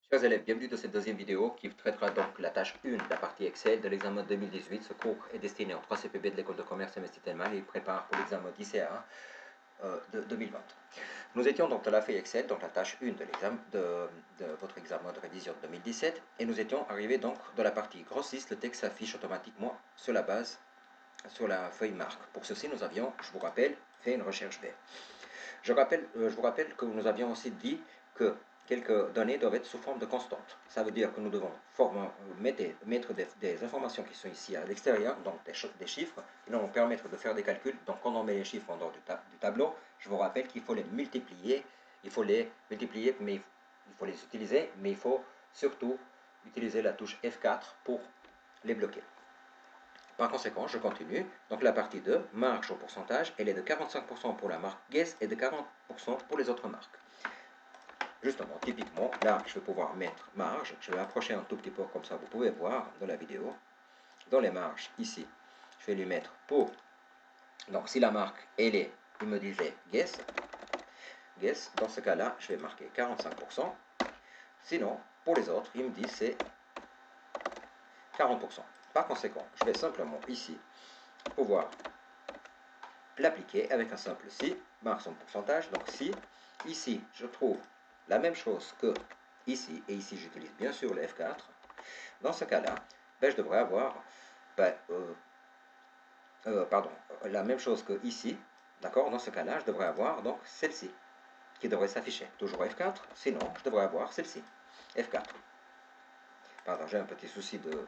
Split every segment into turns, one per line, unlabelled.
Chers élèves, bienvenue dans cette deuxième vidéo qui traitera donc la tâche 1 de la partie Excel de l'examen 2018. Ce cours est destiné aux 3 CPB de l'école de commerce MST Telman et il prépare pour l'examen d'ICA de 2020. Nous étions donc dans la feuille Excel, donc la tâche 1 de votre examen de révision de 2017 et nous étions arrivés donc dans la partie grossiste. Le texte s'affiche automatiquement sur la base, sur la feuille marque. Pour ceci, nous avions, je vous rappelle, fait une recherche B. Je vous rappelle que nous avions aussi dit que quelques données doivent être sous forme de constante. Ça veut dire que nous devons mettre des informations qui sont ici à l'extérieur, donc des chiffres, qui vont nous permettre de faire des calculs. Donc quand on met les chiffres en dehors du tableau, je vous rappelle qu'il faut les multiplier, mais il faut les utiliser, mais il faut surtout utiliser la touche F4 pour les bloquer. Par conséquent, je continue. Donc la partie 2, marge au pourcentage, elle est de 45% pour la marque Guess et de 40% pour les autres marques. Justement, typiquement, là, je vais pouvoir mettre marge. Je vais approcher un tout petit peu comme ça, vous pouvez voir dans la vidéo. Dans les marges, ici, je vais lui mettre pour. Donc si la marque, elle est, il me disait Guess, dans ce cas-là, je vais marquer 45%. Sinon, pour les autres, il me dit c'est 40%. Par conséquent, je vais simplement ici pouvoir l'appliquer avec un simple si, marque son pourcentage. Donc si, ici, je trouve la même chose que ici, et ici j'utilise bien sûr le F4, dans ce cas-là, je devrais avoir la même chose que ici, d'accord. Dans ce cas-là, je devrais avoir donc celle-ci, qui devrait s'afficher. Toujours F4, sinon je devrais avoir celle-ci, F4. Pardon, j'ai un petit souci de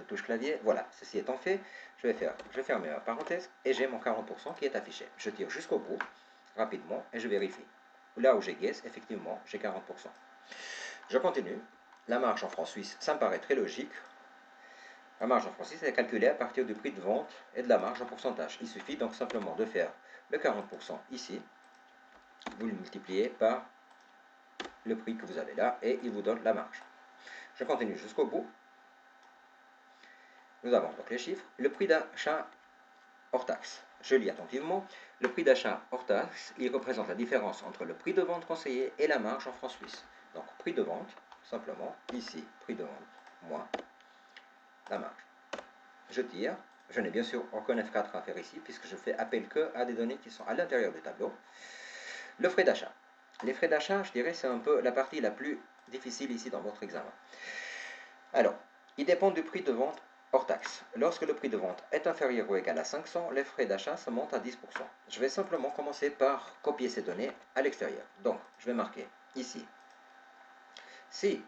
touche clavier. Voilà, ceci étant fait, je vais fermer ma parenthèse et j'ai mon 40% qui est affiché. Je tire jusqu'au bout, rapidement, et je vérifie. Là où j'ai guess, effectivement, j'ai 40%. Je continue. La marge en francs suisses, ça me paraît très logique. La marge en francs suisses est calculée à partir du prix de vente et de la marge en pourcentage. Il suffit donc simplement de faire le 40% ici. Vous le multipliez par le prix que vous avez là et il vous donne la marge. Je continue jusqu'au bout. Nous avons donc les chiffres. Le prix d'achat hors taxe. Je lis attentivement. Le prix d'achat hors taxe, il représente la différence entre le prix de vente conseillé et la marge en francs suisses. Donc prix de vente, simplement, ici, prix de vente, moins la marge. Je tire. Je n'ai bien sûr aucun F4 à faire ici, puisque je fais appel que à des données qui sont à l'intérieur du tableau. Le frais d'achat. Les frais d'achat, je dirais, c'est un peu la partie la plus difficile ici dans votre examen. Alors, ils dépendent du prix de vente hors taxe. Lorsque le prix de vente est inférieur ou égal à 500, les frais d'achat se montent à 10%. Je vais simplement commencer par copier ces données à l'extérieur. Donc, je vais marquer ici. Si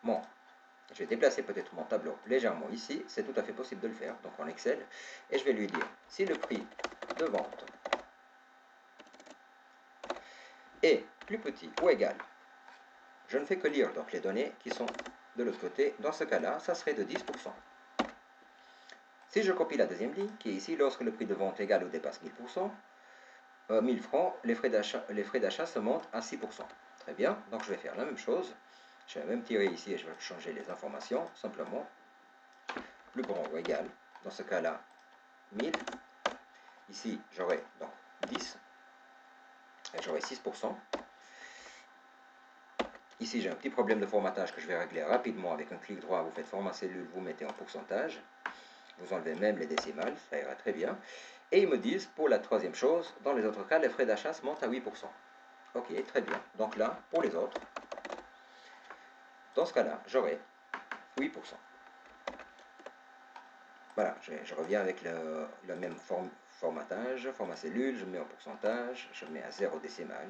je vais déplacer peut-être mon tableau légèrement ici, c'est tout à fait possible de le faire, donc en Excel, et je vais lui dire si le prix de vente est plus petit ou égal, je ne fais que lire donc les données qui sont de l'autre côté. Dans ce cas-là, ça serait de 10%. Si je copie la deuxième ligne, qui est ici, lorsque le prix de vente égale ou dépasse 1000 francs, les frais d'achat se montent à 6%. Très bien, donc je vais faire la même chose. Je vais même tirer ici et je vais changer les informations, simplement. Plus grand ou égal, dans ce cas-là, 1000. Ici, j'aurai donc 10, et j'aurai 6%. Ici, j'ai un petit problème de formatage que je vais régler rapidement avec un clic droit. Vous faites format cellule, vous mettez en pourcentage. Vous enlevez même les décimales, ça ira très bien. Et ils me disent, pour la troisième chose, dans les autres cas, les frais d'achat se montent à 8%. Ok, très bien. Donc là, pour les autres, dans ce cas-là, j'aurai 8%. Voilà, je reviens avec le même formatage, format cellule, je mets en pourcentage, je mets à 0 décimal,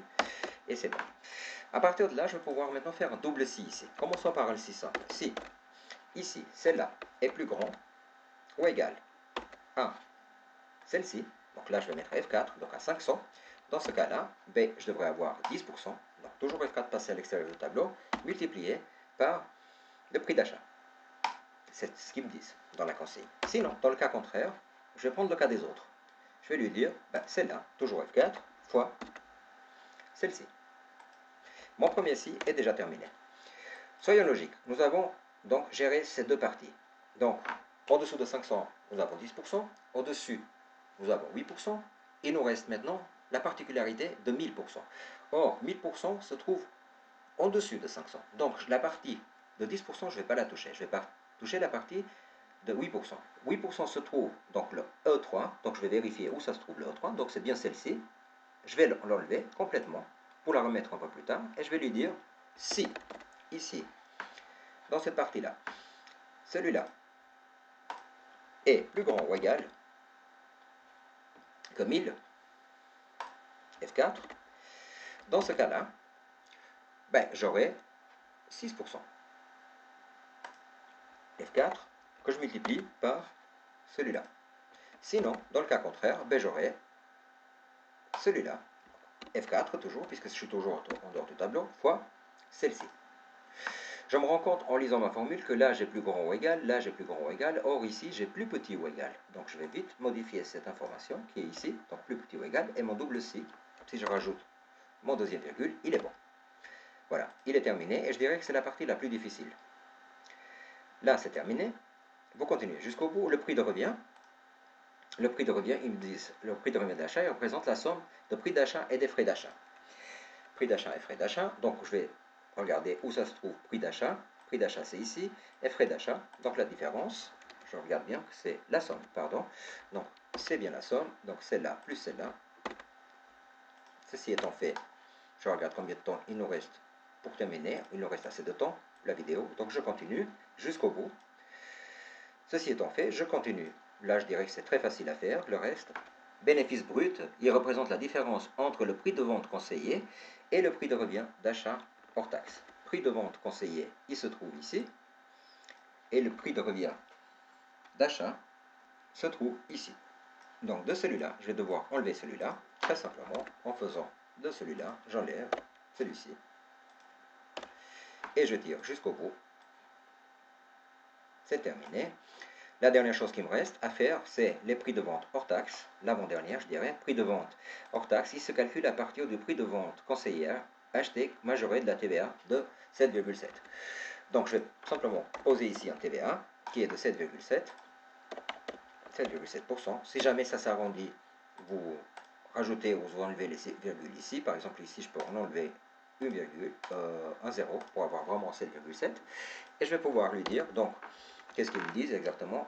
et c'est bon. À partir de là, je vais pouvoir maintenant faire un double si ici. Commençons par un si simple. Si, ici, celle-là est plus grand ou égal à celle-ci, donc là je vais mettre F4, donc à 500. Dans ce cas-là, je devrais avoir 10%, donc toujours F4 passé à l'extérieur du tableau, multiplié par le prix d'achat. C'est ce qu'ils me disent dans la consigne. Sinon, dans le cas contraire, je vais prendre le cas des autres. Je vais lui dire, celle-là, toujours F4, fois celle-ci. Mon premier si est déjà terminé. Soyons logiques, nous avons donc géré ces deux parties. Donc, en-dessous de 500, nous avons 10%, au-dessus, nous avons 8%, il nous reste maintenant la particularité de 1000%. Or, 1000% se trouve en dessus de 500. Donc, la partie de 10%, je ne vais pas la toucher. Je ne vais pas toucher la partie de 8%. 8% se trouve donc le E3. Donc, je vais vérifier où ça se trouve le E3. Donc, c'est bien celle-ci. Je vais l'enlever complètement pour la remettre un peu plus tard. Et je vais lui dire si, ici, dans cette partie-là, celui-là est plus grand ou égal que 1000, F4, dans ce cas-là, ben, j'aurai 6%. F4 que je multiplie par celui-là. Sinon, dans le cas contraire, ben, j'aurai celui-là, F4 toujours, puisque je suis toujours en dehors du tableau, fois celle-ci. Je me rends compte en lisant ma formule que là j'ai plus grand ou égal, là j'ai plus grand ou égal, or ici j'ai plus petit ou égal. Donc je vais vite modifier cette information qui est ici, donc plus petit ou égal, et mon double si je rajoute mon deuxième virgule, il est bon. Voilà, il est terminé, et je dirais que c'est la partie la plus difficile. Là c'est terminé, vous continuez jusqu'au bout, le prix de revient. Le prix de revient, ils me disent, le prix de revient d'achat, il représente la somme de prix d'achat et des frais d'achat. Prix d'achat et frais d'achat, donc je vais regarder où ça se trouve, prix d'achat c'est ici, et frais d'achat, donc la différence, je regarde bien que c'est la somme, pardon, donc c'est bien la somme, donc celle-là plus celle-là. Ceci étant fait, je regarde combien de temps il nous reste pour terminer, il nous reste assez de temps, la vidéo, donc je continue jusqu'au bout. Ceci étant fait, je continue. Là, je dirais que c'est très facile à faire, le reste. Bénéfice brut, il représente la différence entre le prix de vente conseillé et le prix de revient d'achat hors taxe. Prix de vente conseillé, il se trouve ici, et le prix de revient d'achat se trouve ici. Donc de celui-là, je vais devoir enlever celui-là, très simplement, en faisant de celui-là, j'enlève celui-ci, et je tire jusqu'au bout. C'est terminé. La dernière chose qui me reste à faire, c'est les prix de vente hors taxe, l'avant-dernière, je dirais, prix de vente hors taxe, il se calcule à partir du prix de vente conseillère acheté majoré de la TVA de 7,7. Donc je vais simplement poser ici un TVA qui est de 7,7%. Si jamais ça s'arrondit, vous rajoutez ou vous enlevez les virgules ici. Par exemple, ici, je peux en enlever une virgule, un zéro pour avoir vraiment 7,7. Et je vais pouvoir lui dire, donc, qu'est-ce qu'ils me disent exactement?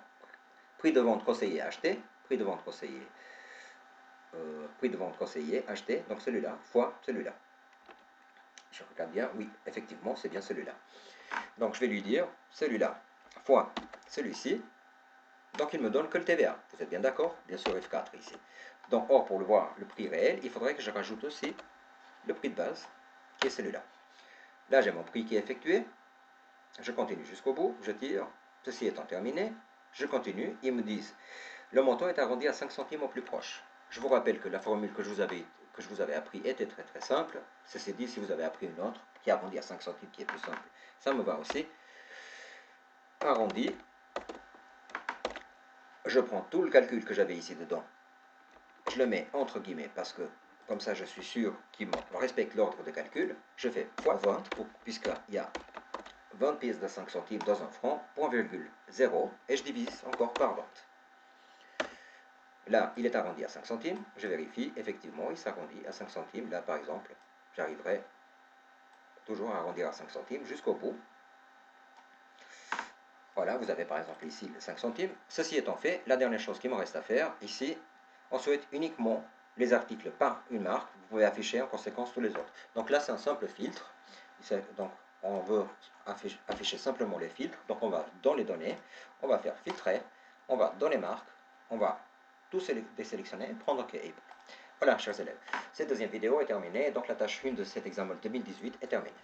Prix de vente conseillé acheté, prix de vente conseillé, acheté, donc celui-là, fois celui-là. Je regarde bien, oui, effectivement, c'est bien celui-là. Donc je vais lui dire, celui-là, fois celui-ci, donc il me donne que le TVA. Vous êtes bien d'accord? Bien sûr, F4 ici. Donc, or, pour le voir, le prix réel, il faudrait que je rajoute aussi le prix de base, qui est celui-là. Là, j'ai mon prix qui est effectué. Je continue jusqu'au bout, je tire. Ceci étant terminé, je continue. Ils me disent, le montant est arrondi à 5 centimes au plus proche. Je vous rappelle que la formule que je vous avais appris était très très simple. Ceci dit, si vous avez appris une autre qui arrondit à 5 centimes, qui est plus simple, ça me va aussi. Arrondi. Je prends tout le calcul que j'avais ici dedans. Je le mets entre guillemets parce que comme ça je suis sûr qu'il respecte l'ordre de calcul. Je fais fois 20 puisqu'il y a 20 pièces de 5 centimes dans un franc, point virgule 0, et je divise encore par 20. Là, il est arrondi à 5 centimes, je vérifie, effectivement, il s'arrondit à 5 centimes. Là, par exemple, j'arriverai toujours à arrondir à 5 centimes jusqu'au bout. Voilà, vous avez par exemple ici les 5 centimes. Ceci étant fait, la dernière chose qu'il me reste à faire, ici, on souhaite uniquement les articles par une marque. Vous pouvez afficher en conséquence tous les autres. Donc là, c'est un simple filtre. Donc, on veut afficher simplement les filtres. Donc, on va dans les données, on va faire filtrer, on va dans les marques, on va tout désélectionner, prendre OK. Voilà, chers élèves. Cette deuxième vidéo est terminée. Donc, la tâche 1 de cet examen 2018 est terminée.